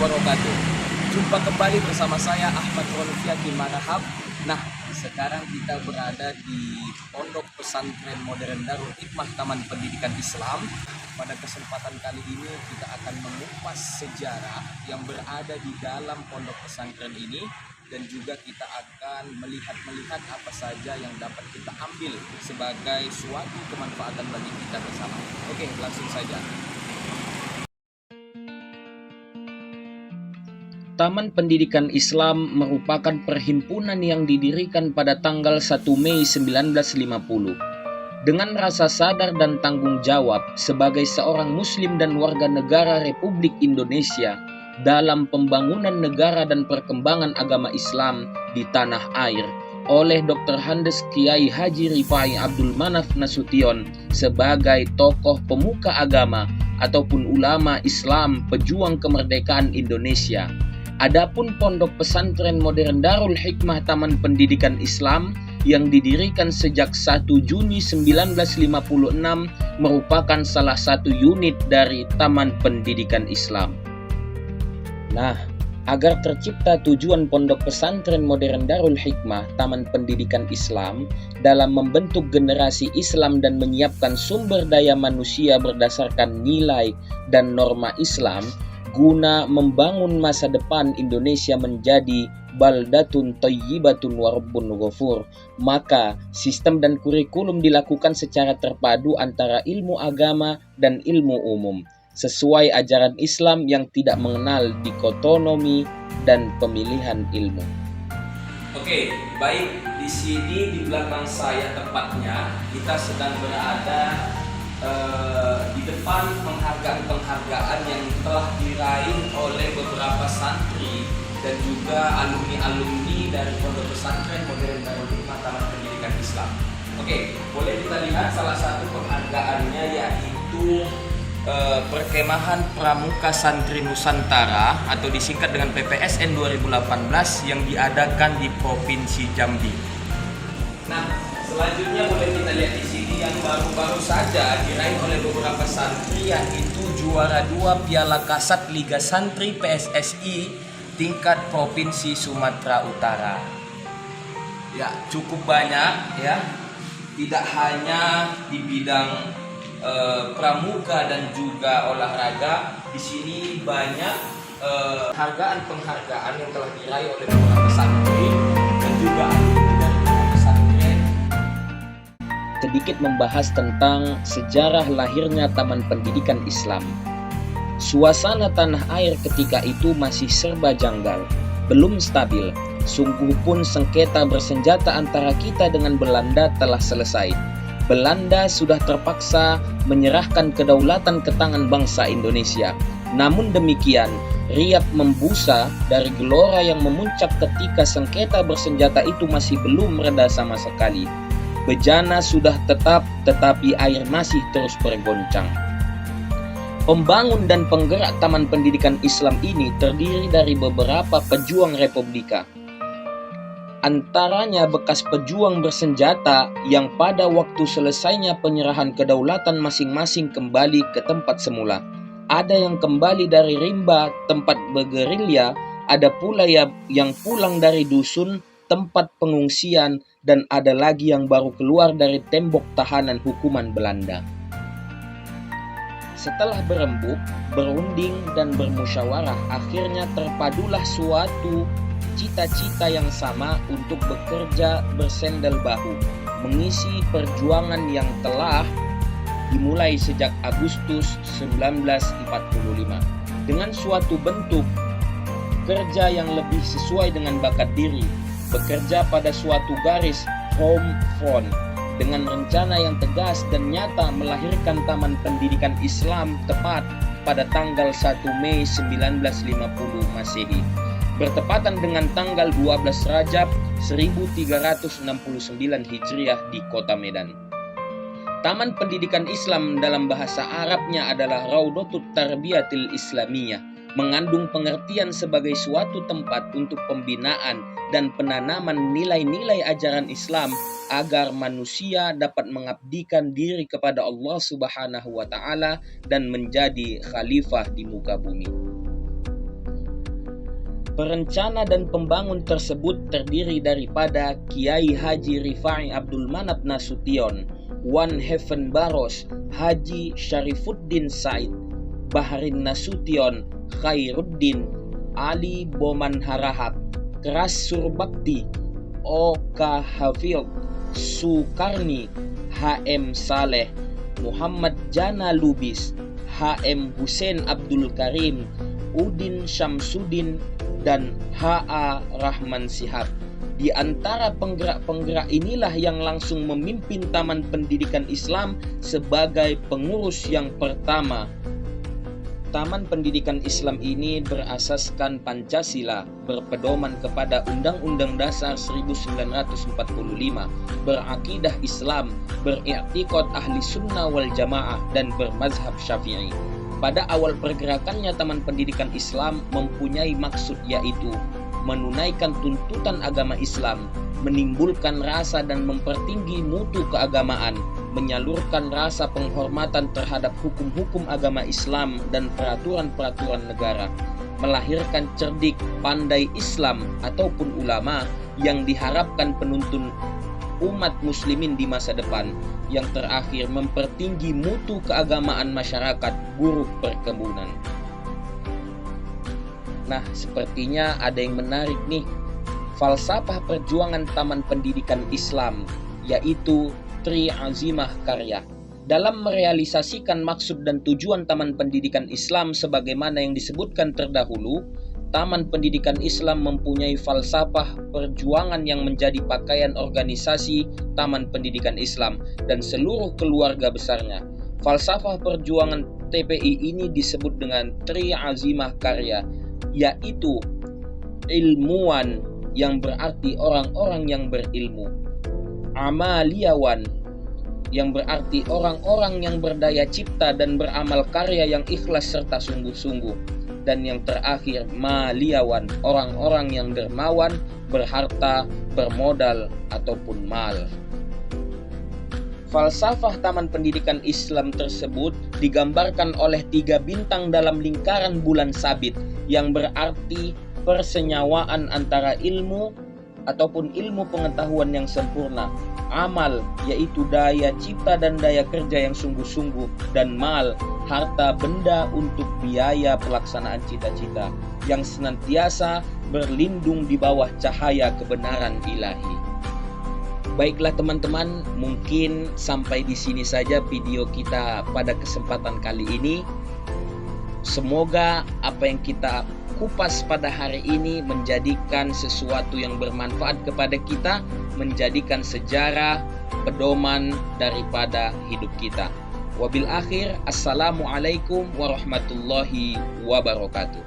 wabarakatuh. Jumpa kembali bersama saya Ahmad Ronifiaki Manahab. Nah, sekarang kita berada di Pondok Pesantren Modern Darul Hikmah Taman Pendidikan Islam. Pada kesempatan kali ini kita akan mengupas sejarah yang berada di dalam pondok pesantren ini, dan juga kita akan melihat apa saja yang dapat kita ambil sebagai suatu kemanfaatan bagi kita bersama. Oke, langsung saja. Taman Pendidikan Islam merupakan perhimpunan yang didirikan pada tanggal 1 Mei 1950. Dengan rasa sadar dan tanggung jawab sebagai seorang muslim dan warga negara Republik Indonesia dalam pembangunan negara dan perkembangan agama Islam di tanah air oleh Dr. Handes Kiai Haji Rifai Abdul Manaf Nasution sebagai tokoh pemuka agama ataupun ulama Islam pejuang kemerdekaan Indonesia. Adapun Pondok Pesantren Modern Darul Hikmah Taman Pendidikan Islam yang didirikan sejak 1 Juni 1956 merupakan salah satu unit dari Taman Pendidikan Islam. Nah, agar tercipta tujuan Pondok Pesantren Modern Darul Hikmah Taman Pendidikan Islam dalam membentuk generasi Islam dan menyiapkan sumber daya manusia berdasarkan nilai dan norma Islam, guna membangun masa depan Indonesia menjadi baldatun thayyibatun wa rabbun ghafur, maka sistem dan kurikulum dilakukan secara terpadu antara ilmu agama dan ilmu umum, sesuai ajaran Islam yang tidak mengenal dikotomi dan pemilihan ilmu. Oke, baik, di sini di belakang saya tepatnya kita sedang berada di depan penghargaan yang telah diraih oleh beberapa santri dan juga alumni dari Pondok Pesantren Modern Darul Hikmah Taman Pendidikan Islam. Oke, boleh kita lihat salah satu penghargaannya, yaitu Perkemahan Pramuka Santri Nusantara atau disingkat dengan PPSN 2018 yang diadakan di Provinsi Jambi. Nah, selanjutnya boleh kita lihat di sini yang baru-baru saja diraih oleh beberapa santri, yaitu juara 2 Piala Kasat Liga Santri PSSI tingkat Provinsi Sumatera Utara. Ya, cukup banyak ya. Tidak hanya di bidang pramuka dan juga olahraga, di sini banyak penghargaan yang telah diraih oleh beberapa santri dan juga dari pesantren. Sedikit membahas tentang sejarah lahirnya Taman Pendidikan Islam. Suasana tanah air ketika itu masih serba janggal, belum stabil. Sungguh pun sengketa bersenjata antara kita dengan Belanda telah selesai. Belanda sudah terpaksa menyerahkan kedaulatan ke tangan bangsa Indonesia. Namun demikian, riak membusa dari gelora yang memuncak ketika sengketa bersenjata itu masih belum reda sama sekali. Bejana sudah tetap, tetapi air masih terus bergoncang. Pembangun dan penggerak Taman Pendidikan Islam ini terdiri dari beberapa pejuang Republika. Antaranya bekas pejuang bersenjata yang pada waktu selesainya penyerahan kedaulatan masing-masing kembali ke tempat semula. Ada yang kembali dari rimba tempat bergerilya, ada pula yang pulang dari dusun tempat pengungsian, dan ada lagi yang baru keluar dari tembok tahanan hukuman Belanda. Setelah berembuk, berunding, dan bermusyawarah, akhirnya terpadulah suatu cita-cita yang sama untuk bekerja bersendal bahu, mengisi perjuangan yang telah dimulai sejak Agustus 1945 dengan suatu bentuk kerja yang lebih sesuai dengan bakat diri, bekerja pada suatu garis home front dengan rencana yang tegas dan nyata melahirkan Taman Pendidikan Islam tepat pada tanggal 1 Mei 1950 Masehi, bertepatan dengan tanggal 12 Rajab 1369 Hijriah di Kota Medan. Taman Pendidikan Islam dalam bahasa Arabnya adalah Raudhatut Tarbiyatil Islamiyah, mengandung pengertian sebagai suatu tempat untuk pembinaan dan penanaman nilai-nilai ajaran Islam agar manusia dapat mengabdikan diri kepada Allah Subhanahu wa Ta'ala dan menjadi khalifah di muka bumi. Perencana dan pembangun tersebut terdiri daripada Kiai Haji Rifai Abdul Manap Nasution, One Heaven Baros, Haji Syarifuddin Said, Bahrin Nasution, Khairuddin, Ali Boman Harahap, Keras Surbakti, Oka Hafil, Sukarni, HM Saleh, Muhammad Jana Lubis, HM Hussein Abdul Karim, Udin Syamsuddin, dan H.A. Rahman Shihab. Di antara penggerak-penggerak inilah yang langsung memimpin Taman Pendidikan Islam sebagai pengurus yang pertama. Taman Pendidikan Islam ini berasaskan Pancasila, berpedoman kepada Undang-Undang Dasar 1945, berakidah Islam, beriktikad Ahli Sunnah wal Jamaah, dan bermazhab Syafi'i. Pada awal pergerakannya, Taman Pendidikan Islam mempunyai maksud, yaitu menunaikan tuntutan agama Islam, menimbulkan rasa dan mempertinggi mutu keagamaan, menyalurkan rasa penghormatan terhadap hukum-hukum agama Islam dan peraturan-peraturan negara, melahirkan cerdik, pandai Islam ataupun ulama yang diharapkan penuntun umat muslimin di masa depan. Yang terakhir, mempertinggi mutu keagamaan masyarakat buruh perkebunan. Nah, sepertinya ada yang menarik nih. Falsafah perjuangan Taman Pendidikan Islam, yaitu Tri Azimah Karya. Dalam merealisasikan maksud dan tujuan Taman Pendidikan Islam sebagaimana yang disebutkan terdahulu, Taman Pendidikan Islam mempunyai falsafah perjuangan yang menjadi pakaian organisasi Taman Pendidikan Islam dan seluruh keluarga besarnya. Falsafah perjuangan TPI ini disebut dengan Tri Azimah Karya, yaitu ilmuwan yang berarti orang-orang yang berilmu, amaliawan yang berarti orang-orang yang berdaya cipta dan beramal karya yang ikhlas serta sungguh-sungguh, dan yang terakhir maliawan, orang-orang yang dermawan, berharta, bermodal ataupun mal. Falsafah Taman Pendidikan Islam tersebut digambarkan oleh 3 bintang dalam lingkaran bulan sabit yang berarti persenyawaan antara ilmu ataupun ilmu pengetahuan yang sempurna, amal yaitu daya cipta dan daya kerja yang sungguh-sungguh, dan mal, harta benda untuk biaya pelaksanaan cita-cita yang senantiasa berlindung di bawah cahaya kebenaran ilahi. Baiklah teman-teman, mungkin sampai di sini saja video kita pada kesempatan kali ini. Semoga apa yang kita kupas pada hari ini menjadikan sesuatu yang bermanfaat kepada kita, menjadikan sejarah, pedoman daripada hidup kita. Wabil akhir, assalamualaikum warahmatullahi wabarakatuh.